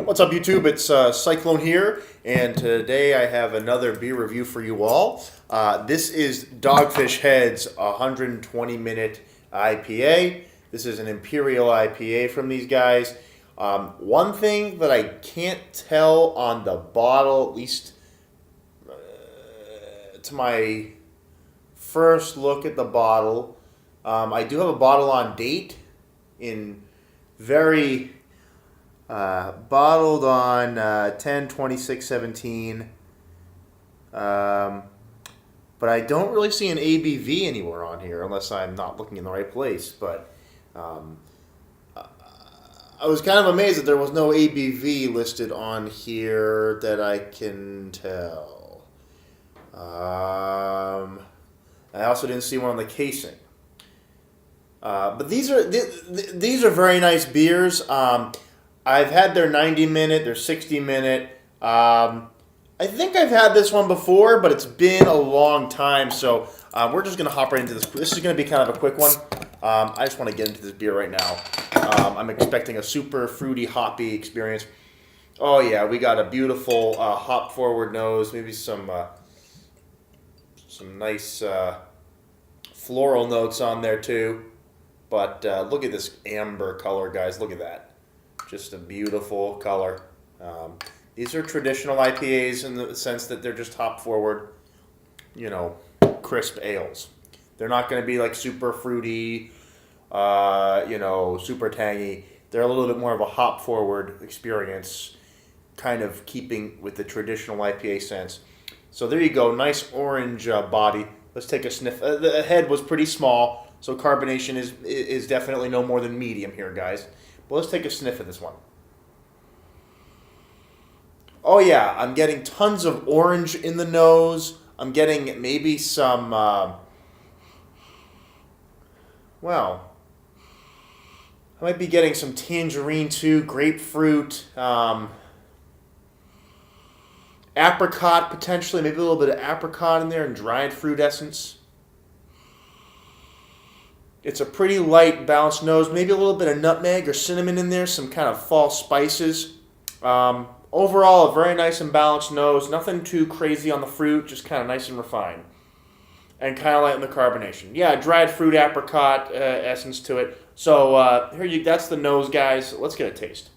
What's up, YouTube? It's Cyclone here, and today I have another beer review for you all. This is Dogfish Head's 120-minute IPA. This is an Imperial IPA from these guys. One thing that I can't tell on the bottle, at least to my first look at the bottle, I do have a bottle on date in very... bottled on 10/26/17, but I don't really see an ABV anywhere on here unless I'm not looking in the right place. But I was kind of amazed that there was no ABV listed on here that I can tell. I also didn't see one on the casing. But these are very nice beers. I've had their 90-minute, their 60-minute. I think I've had this one before, but it's been a long time, so we're just going to hop right into this. This is going to be kind of a quick one. I just want to get into this beer right now. I'm expecting a super fruity, hoppy experience. Oh, yeah, we got a beautiful hop-forward nose, maybe some nice floral notes on there, too. But look at this amber color, guys. Look at that. Just a beautiful color. These are traditional IPAs in the sense that they're just hop forward, crisp ales. They're not going to be like super fruity, super tangy. They're a little bit more of a hop forward experience, kind of keeping with the traditional IPA sense. So there you go, nice orange body. Let's take a sniff. The head was pretty small, so carbonation is definitely no more than medium here, guys. But let's take a sniff of this one. Oh yeah, I'm getting tons of orange in the nose. I'm getting maybe some, I might be getting some tangerine too, grapefruit, apricot potentially, maybe a little bit of apricot in there and dried fruit essence. It's a pretty light, balanced nose. Maybe a little bit of nutmeg or cinnamon in there, some kind of fall spices. Overall, a very nice and balanced nose. Nothing too crazy on the fruit, just kind of nice and refined. And kind of light in the carbonation. Yeah, dried fruit, apricot essence to it. So that's the nose, guys. Let's get a taste.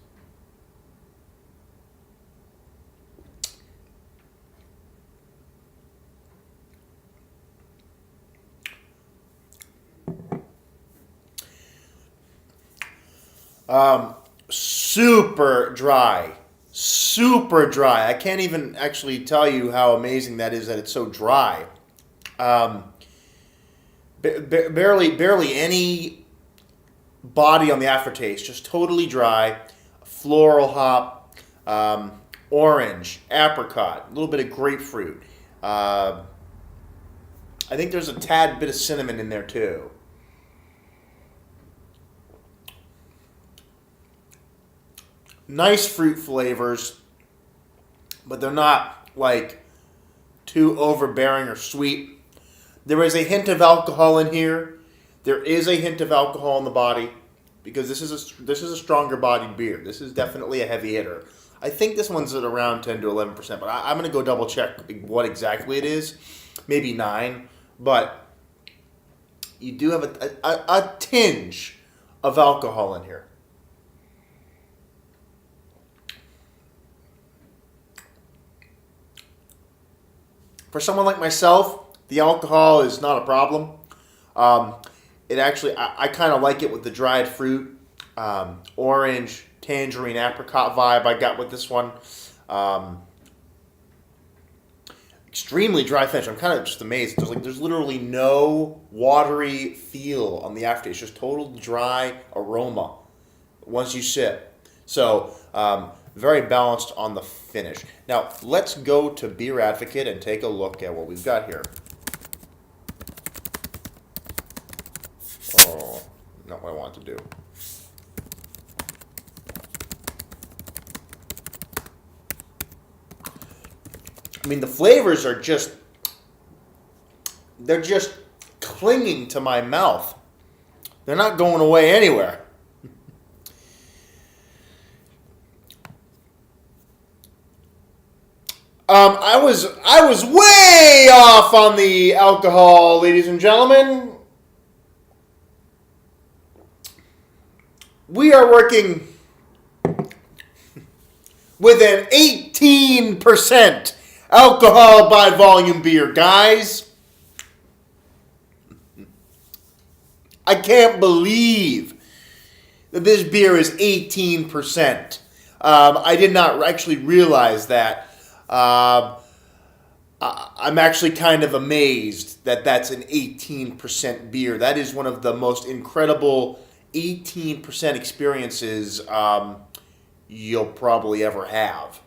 Super dry. Super dry. I can't even actually tell you how amazing that is that it's so dry. Barely any body on the aftertaste. Just totally dry. Floral hop, orange, apricot, a little bit of grapefruit. I think there's a tad bit of cinnamon in there too. Nice fruit flavors, but they're not like too overbearing or sweet. There is a hint of alcohol in here. There is a hint of alcohol in the body because this is a stronger bodied beer. This is definitely a heavy hitter. I think this one's at around 10 to 11%, but I'm going to go double check what exactly it is. Maybe 9, but you do have a tinge of alcohol in here. For someone like myself, the alcohol is not a problem. It actually, I kind of like it with the dried fruit, orange, tangerine, apricot vibe I got with this one. Extremely dry finish. I'm kind of just amazed. There's literally no watery feel on the aftertaste. Just total dry aroma once you sip. So, very balanced on the finish. Now, let's go to Beer Advocate and take a look at what we've got here. Oh, not what I want to do. I mean, the flavors are they're just clinging to my mouth. They're not going away anywhere. I was way off on the alcohol, ladies and gentlemen. We are working with an 18% alcohol by volume beer, guys. I can't believe that this beer is 18%. I did not actually realize that. I'm actually kind of amazed that that's an 18% beer. That is one of the most incredible 18% experiences you'll probably ever have.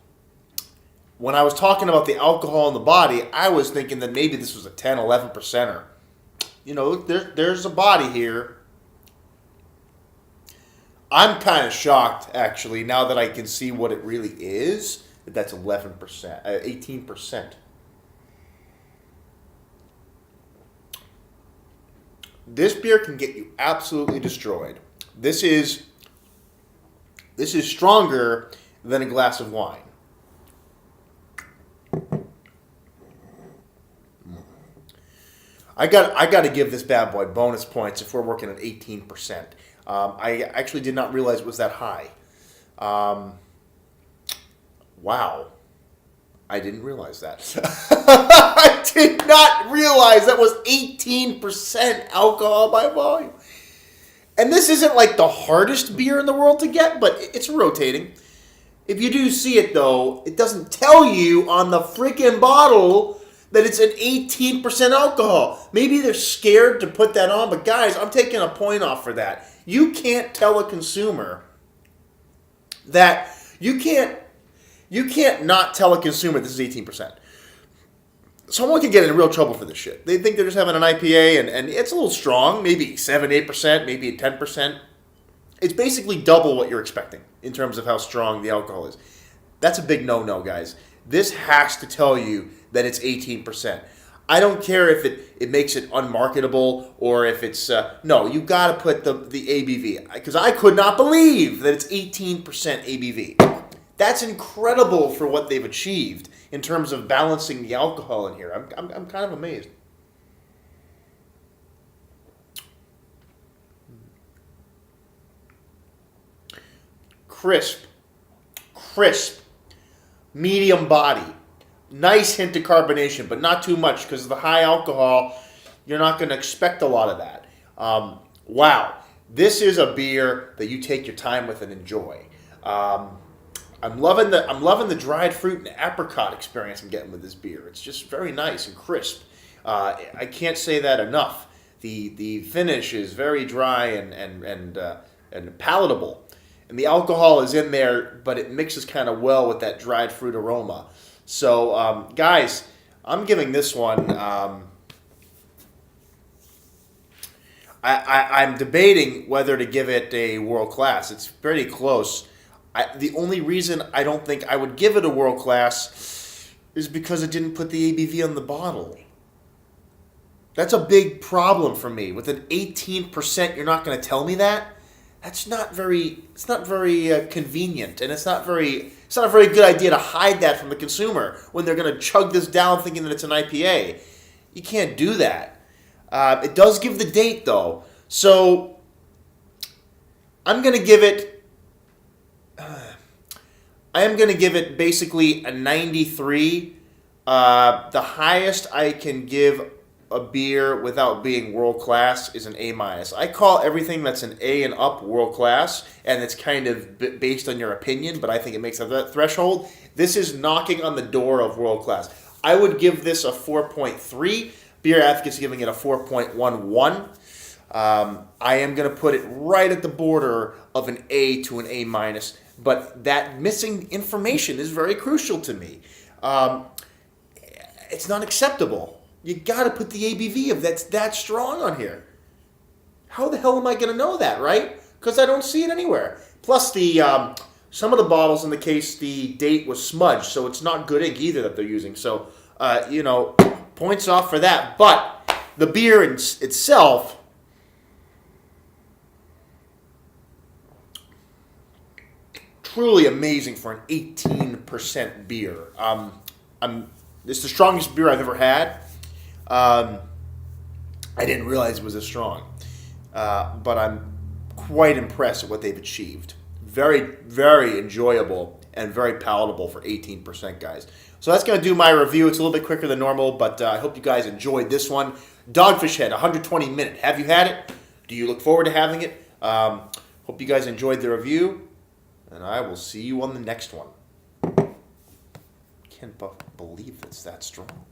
When I was talking about the alcohol in the body, I was thinking that maybe this was a 10, 11%er. You know, there's a body here. I'm kind of shocked, actually, now that I can see what it really is, that that's 11%, 18%. This beer can get you absolutely destroyed. This is stronger than a glass of wine. I got to give this bad boy bonus points if we're working at 18%. I actually did not realize it was that high. Wow. I didn't realize that. I did not realize that was 18% alcohol by volume. And this isn't like the hardest beer in the world to get, but it's rotating. If you do see it, though, it doesn't tell you on the freaking bottle that it's an 18% alcohol. Maybe they're scared to put that on, but guys, I'm taking a point off for that. You can't tell a consumer that you can't not tell a consumer this is 18%. Someone can get in real trouble for this shit. They think they're just having an IPA and it's a little strong, maybe 7, 8%, maybe 10%. It's basically double what you're expecting in terms of how strong the alcohol is. That's a big no-no, guys. This has to tell you that it's 18%. I don't care if it makes it unmarketable or if it's... no, you got to put the ABV. Because I could not believe that it's 18% ABV. That's incredible for what they've achieved in terms of balancing the alcohol in here. I'm kind of amazed. Crisp, medium body, nice hint of carbonation, but not too much because of the high alcohol. You're not going to expect a lot of that. Wow, this is a beer that you take your time with and enjoy. I'm loving the dried fruit and apricot experience I'm getting with this beer. It's just very nice and crisp. I can't say that enough. The finish is very dry and palatable. And the alcohol is in there, but it mixes kind of well with that dried fruit aroma. So, guys, I'm giving this one... I'm debating whether to give it a world class. It's pretty close. The only reason I don't think I would give it a world class is because it didn't put the ABV on the bottle. That's a big problem for me. With an 18%, you're not going to tell me that? It's not very convenient, and it's not a very good idea to hide that from the consumer when they're going to chug this down thinking that it's an IPA. You can't do that. It does give the date, though. So I'm going to give it... I am going to give it basically a 93. The highest I can give a beer without being world class is an A-. I call everything that's an A and up world class, and it's kind of based on your opinion, but I think it makes up that threshold. This is knocking on the door of world class. I would give this a 4.3. Beer Advocate's giving it a 4.11. I am going to put it right at the border of an A to an A-, but that missing information is very crucial to me. It's not acceptable. You got to put the ABV of that's that strong on here. How the hell am I going to know that, right? Because I don't see it anywhere. Plus, some of the bottles in the case, the date was smudged, so it's not good ink either that they're using. So, points off for that. But the beer itself, truly amazing for an 18% beer. It's the strongest beer I've ever had. I didn't realize it was this strong, but I'm quite impressed at what they've achieved. Very, very enjoyable and very palatable for 18%, guys. So that's going to do my review. It's a little bit quicker than normal, but I hope you guys enjoyed this one. Dogfish Head, 120 minute. Have you had it? Do you look forward to having it? Hope you guys enjoyed the review, and I will see you on the next one. Can't believe it's that strong.